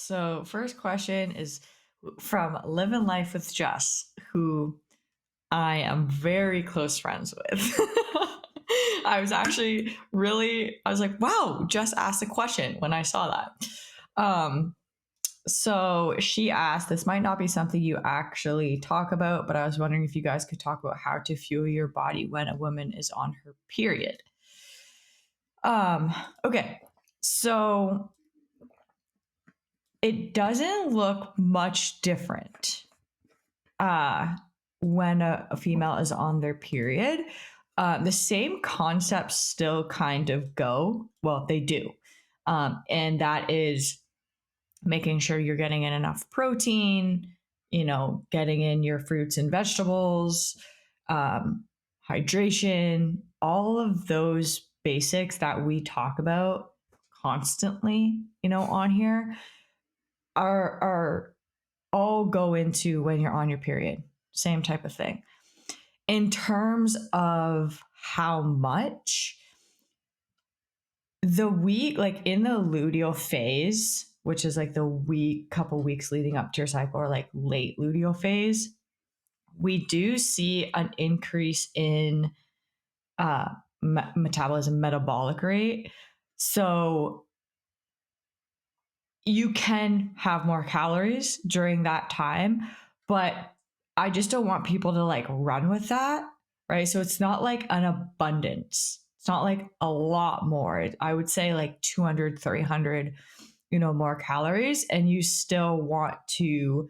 So, first question is from Living Life with Jess, who I am very close friends with. I was actually I was like, wow, Jess asked a question when I saw that. Um, so she asked, this might not be something you actually talk about, but I was wondering if you guys could talk about how to fuel your body when a woman is on her period. Um, okay. So it doesn't look much different when a female is on their period. The same concepts still kind of go. Well, they do. And that is making sure you're getting in enough protein, getting in your fruits and vegetables, um, hydration, all of those basics that we talk about constantly, on here are all go into when you're on your period. Same type of thing. In terms of how much, the week, like in the luteal phase, which is like the couple weeks leading up to your cycle, or like late luteal phase, we do see an increase in metabolism, metabolic rate. So you can have more calories during that time, but I just don't want people to like run with that, right? So it's not like an abundance. It's not like a lot more. I would say like 200, 300, more calories. And you still want to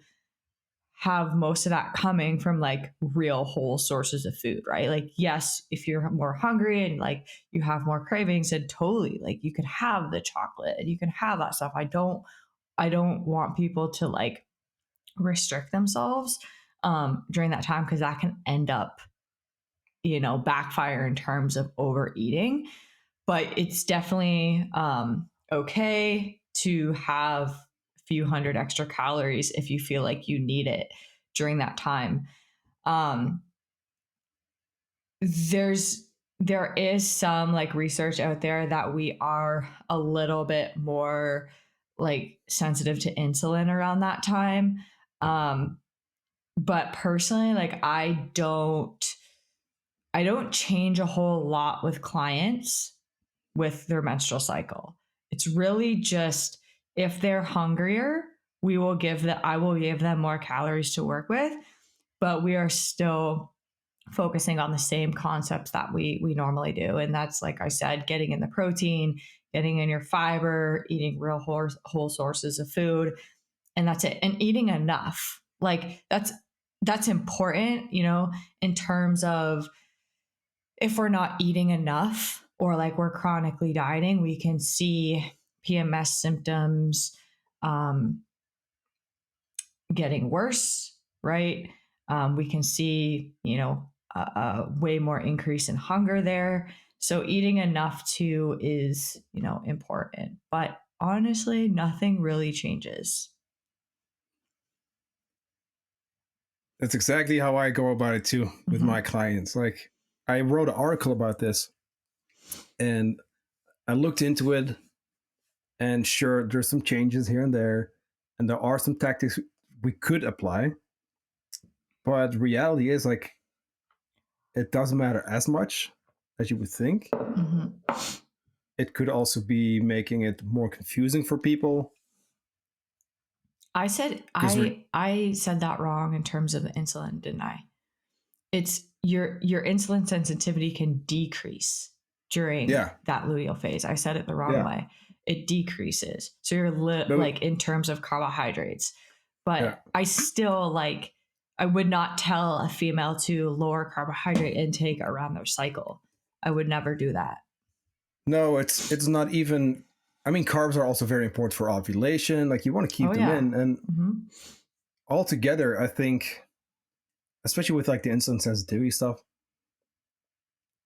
have most of that coming from like real whole sources of food, right? Like, yes, if you're more hungry and like you have more cravings, and totally like you could have the chocolate and you can have that stuff. I don't want people to like restrict themselves during that time, because that can end up, backfire in terms of overeating. But it's definitely okay to have a few hundred extra calories if you feel like you need it during that time. Um, there is some like research out there that we are a little bit more like sensitive to insulin around that time. Um, but personally, like I don't change a whole lot with clients with their menstrual cycle. It's really just, if they're hungrier, I will give them more calories to work with, but we are still focusing on the same concepts that we normally do. And that's, like I said, getting in the protein, getting in your fiber, eating real whole sources of food, and that's it. And eating enough. Like that's important, in terms of, if we're not eating enough or like we're chronically dieting, we can see PMS symptoms getting worse, right? We can see, a way more increase in hunger there. So eating enough too is, important. But honestly, nothing really changes. That's exactly how I go about it too with my clients. Like, I wrote an article about this and I looked into it, and sure, there's some changes here and there, and there are some tactics we could apply. But the reality is, like, it doesn't matter as much as you would think. It could also be making it more confusing for people. I said I said that wrong in terms of the insulin, didn't I? It's your insulin sensitivity can decrease during that luteal phase. I said it the wrong way. It decreases. So you're like in terms of carbohydrates. But I still like, I would not tell a female to lower carbohydrate intake around their cycle. I would never do that. No, it's not even. I mean, carbs are also very important for ovulation. Like, you want to keep them in, and altogether, I think, especially with like the insulin sensitivity stuff,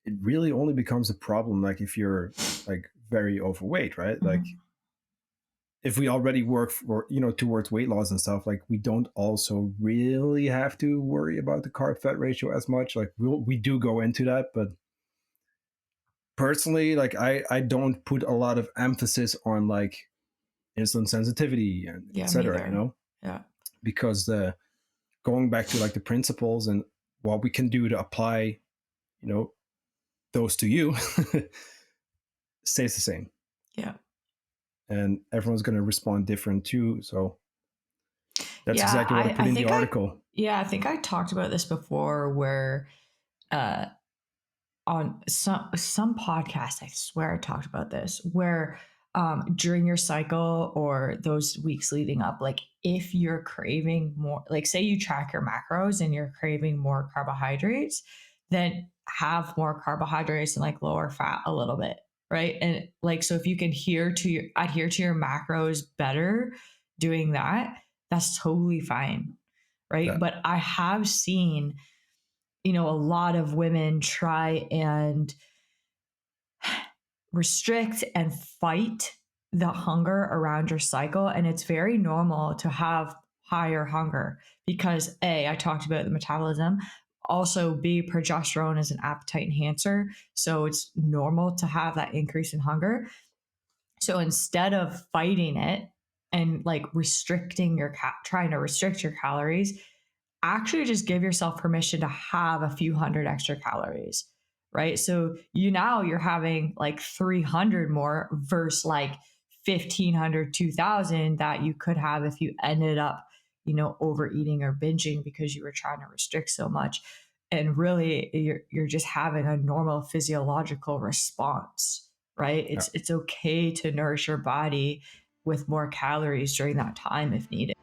it really only becomes a problem like if you're like very overweight, right? Like, if we already work for, towards weight loss and stuff, like, we don't also really have to worry about the carb fat ratio as much. Like, we do go into that, but personally, like, I don't put a lot of emphasis on like insulin sensitivity and Yeah, me etc. either. Yeah. Because going back to like the principles and what we can do to apply, those to you stays the same. Yeah. And everyone's going to respond different too. So that's Yeah, exactly what I put in the article. I think I talked about this before where on some podcast, I swear I talked about this, where during your cycle or those weeks leading up, like if you're craving more, like say you track your macros and you're craving more carbohydrates, then have more carbohydrates and like lower fat a little bit, right? And like so if you can adhere to your macros better doing that, that's totally fine, right? Yeah. But I have seen a lot of women try and restrict and fight the hunger around your cycle. And it's very normal to have higher hunger because I talked about the metabolism. Also, B, progesterone is an appetite enhancer. So it's normal to have that increase in hunger. So instead of fighting it and like trying to restrict your calories, actually just give yourself permission to have a few hundred extra calories, right? So you're having like 300 more versus like 1,500, 2,000 that you could have if you ended up, overeating or binging because you were trying to restrict so much. And really you're just having a normal physiological response, right? It's okay to nourish your body with more calories during that time if needed.